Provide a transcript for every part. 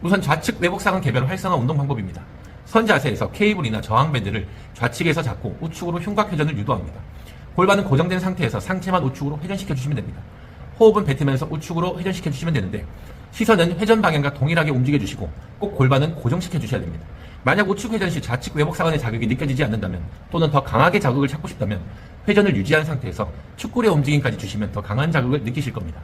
우선 좌측 외복상은 개별 활성화 운동 방법입니다. 선 자세에서 케이블이나 저항밴드를 좌측에서 잡고 우측으로 흉곽 회전을 유도합니다. 골반은 고정된 상태에서 상체만 우측으로 회전시켜 주시면 됩니다. 호흡은 뱉으면서 우측으로 회전시켜 주시면 되는데 시선은 회전 방향과 동일하게 움직여 주시고 꼭 골반은 고정시켜 주셔야 됩니다. 만약 우측 회전 시 좌측 외복상완의 자극이 느껴지지 않는다면 또는 더 강하게 자극을 찾고 싶다면 회전을 유지한 상태에서 축구의 움직임까지 주시면 더 강한 자극을 느끼실 겁니다.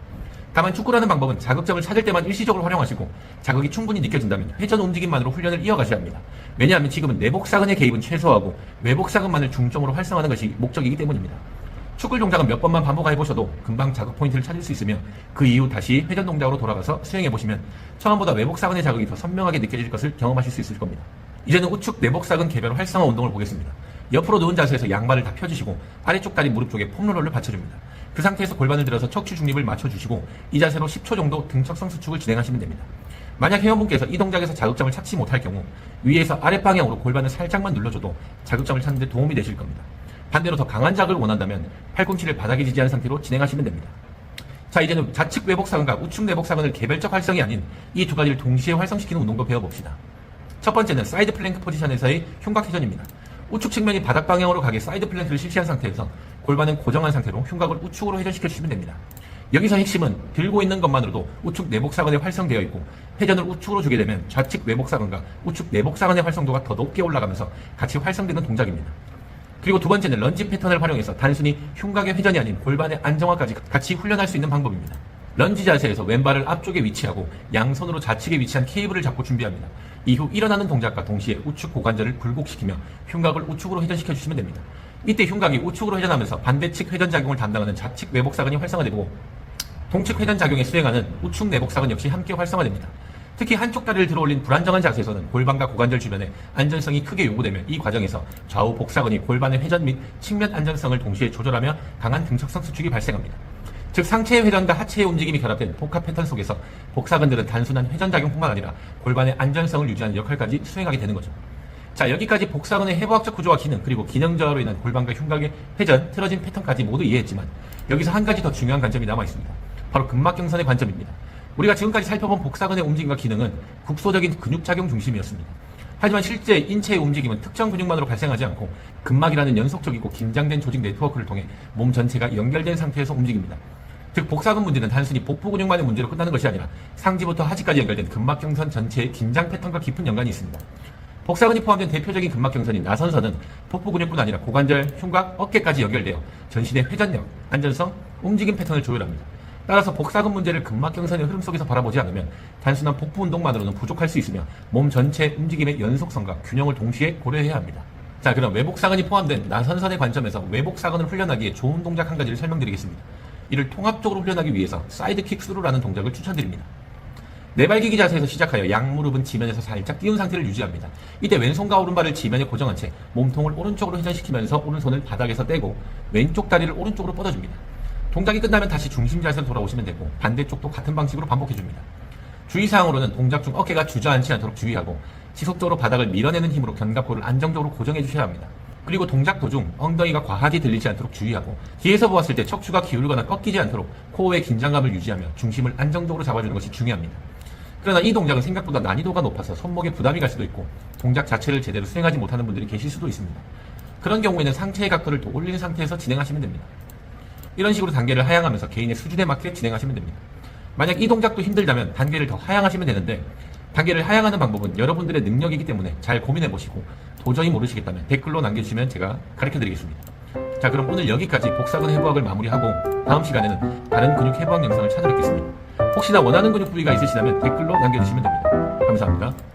다만 축구라는 방법은 자극점을 찾을 때만 일시적으로 활용하시고 자극이 충분히 느껴진다면 회전 움직임만으로 훈련을 이어가셔야 합니다. 왜냐하면 지금은 내복사근의 개입은 최소화하고 외복사근만을 중점으로 활성화하는 것이 목적이기 때문입니다. 축구 동작은 몇 번만 반복해보셔도 금방 자극 포인트를 찾을 수 있으며 그 이후 다시 회전 동작으로 돌아가서 수행해보시면 처음보다 외복사근의 자극이 더 선명하게 느껴질 것을 경험하실 수 있을 겁니다. 이제는 우측 내복사근 개별 활성화 운동을 보겠습니다. 옆으로 누운 자세에서 양발을 다 펴주시고 아래쪽 다리 무릎 쪽에 폼롤러를 받쳐줍니다. 그 상태에서 골반을 들어서 척추 중립을 맞춰주시고 이 자세로 10초 정도 등척성 수축을 진행하시면 됩니다. 만약 회원분께서 이 동작에서 자극점을 찾지 못할 경우 위에서 아랫방향으로 골반을 살짝만 눌러줘도 자극점을 찾는 데 도움이 되실 겁니다. 반대로 더 강한 자극을 원한다면 팔꿈치를 바닥에 지지한 상태로 진행하시면 됩니다. 자, 이제는 좌측 외복사근과 우측 내복사근을 개별적 활성이 아닌 이 두 가지를 동시에 활성시키는 운동도 배워봅시다. 첫 번째는 사이드 플랭크 포지션에서의 흉곽 회전입니다. 우측 측면이 바닥 방향으로 가게 사이드 플랭크를 실시한 상태에서 골반은 고정한 상태로 흉곽을 우측으로 회전시켜 주시면 됩니다. 여기서 핵심은 들고 있는 것만으로도 우측 내복사근이 활성되어 있고 회전을 우측으로 주게 되면 좌측 외복사근과 우측 내복사근의 활성도가 더 높게 올라가면서 같이 활성되는 동작입니다. 그리고 두 번째는 런지 패턴을 활용해서 단순히 흉곽의 회전이 아닌 골반의 안정화까지 같이 훈련할 수 있는 방법입니다. 런지 자세에서 왼발을 앞쪽에 위치하고 양손으로 좌측에 위치한 케이블을 잡고 준비합니다. 이후 일어나는 동작과 동시에 우측 고관절을 굴곡시키며 흉곽을 우측으로 회전시켜 주시면 됩니다. 이때 흉곽이 우측으로 회전하면서 반대측 회전 작용을 담당하는 좌측 외복사근이 활성화되고 동측 회전 작용에 수행하는 우측 내복사근 역시 함께 활성화됩니다. 특히 한쪽 다리를 들어올린 불안정한 자세에서는 골반과 고관절 주변에 안전성이 크게 요구되며 이 과정에서 좌우 복사근이 골반의 회전 및 측면 안정성을 동시에 조절하며 강한 등척성 수축이 발생합니다. 즉 상체의 회전과 하체의 움직임이 결합된 복합 패턴 속에서 복사근들은 단순한 회전 작용뿐만 아니라 골반의 안전성을 유지하는 역할까지 수행하게 되는 거죠. 자, 여기까지 복사근의 해부학적 구조와 기능 그리고 기능 저하로 인한 골반과 흉곽의 회전, 틀어진 패턴까지 모두 이해했지만 여기서 한 가지 더 중요한 관점이 남아있습니다. 바로 근막경선의 관점입니다. 우리가 지금까지 살펴본 복사근의 움직임과 기능은 국소적인 근육작용 중심이었습니다. 하지만 실제 인체의 움직임은 특정 근육만으로 발생하지 않고 근막이라는 연속적이고 긴장된 조직 네트워크를 통해 몸 전체가 연결된 상태에서 움직입니다. 즉 복사근 문제는 단순히 복부 근육만의 문제로 끝나는 것이 아니라 상지부터 하지까지 연결된 근막경선 전체의 긴장 패턴과 깊은 연관이 있습니다. 복사근이 포함된 대표적인 근막경선인 나선선은 복부 근육뿐 아니라 고관절, 흉곽, 어깨까지 연결되어 전신의 회전력, 안전성, 움직임 패턴을 조율합니다. 따라서 복사근 문제를 근막경선의 흐름 속에서 바라보지 않으면 단순한 복부 운동만으로는 부족할 수 있으며 몸 전체 움직임의 연속성과 균형을 동시에 고려해야 합니다. 자, 그럼 외복사근이 포함된 나선선의 관점에서 외복사근을 훈련하기에 좋은 동작 한 가지를 설명드리겠습니다. 이를 통합적으로 훈련하기 위해서 사이드킥 스루라는 동작을 추천드립니다. 내발기기 자세에서 시작하여 양무릎은 지면에서 살짝 띄운 상태를 유지합니다. 이때 왼손과 오른발을 지면에 고정한 채 몸통을 오른쪽으로 회전시키면서 오른손을 바닥에서 떼고 왼쪽 다리를 오른쪽으로 뻗어줍니다. 동작이 끝나면 다시 중심 자세로 돌아오시면 되고 반대쪽도 같은 방식으로 반복해줍니다. 주의사항으로는 동작 중 어깨가 주저앉지 않도록 주의하고 지속적으로 바닥을 밀어내는 힘으로 견갑골을 안정적으로 고정해 주셔야 합니다. 그리고 동작 도중 엉덩이가 과하게 들리지 않도록 주의하고 뒤에서 보았을 때 척추가 기울거나 꺾이지 않도록 코어의 긴장감을 유지하며 중심을 안정적으로 잡아주는 것이 중요합니다. 그러나 이 동작은 생각보다 난이도가 높아서 손목에 부담이 갈 수도 있고 동작 자체를 제대로 수행하지 못하는 분들이 계실 수도 있습니다. 그런 경우에는 상체의 각도를 더 올린 상태에서 진행하시면 됩니다. 이런 식으로 단계를 하향하면서 개인의 수준에 맞게 진행하시면 됩니다. 만약 이 동작도 힘들다면 단계를 더 하향하시면 되는데 단계를 하향하는 방법은 여러분들의 능력이기 때문에 잘 고민해보시고 도저히 모르시겠다면 댓글로 남겨주시면 제가 가르쳐드리겠습니다. 자, 그럼 오늘 여기까지 복사근 해부학을 마무리하고 다음 시간에는 다른 근육 해부학 영상을 찾아뵙겠습니다. 혹시나 원하는 근육 부위가 있으시다면 댓글로 남겨주시면 됩니다. 감사합니다.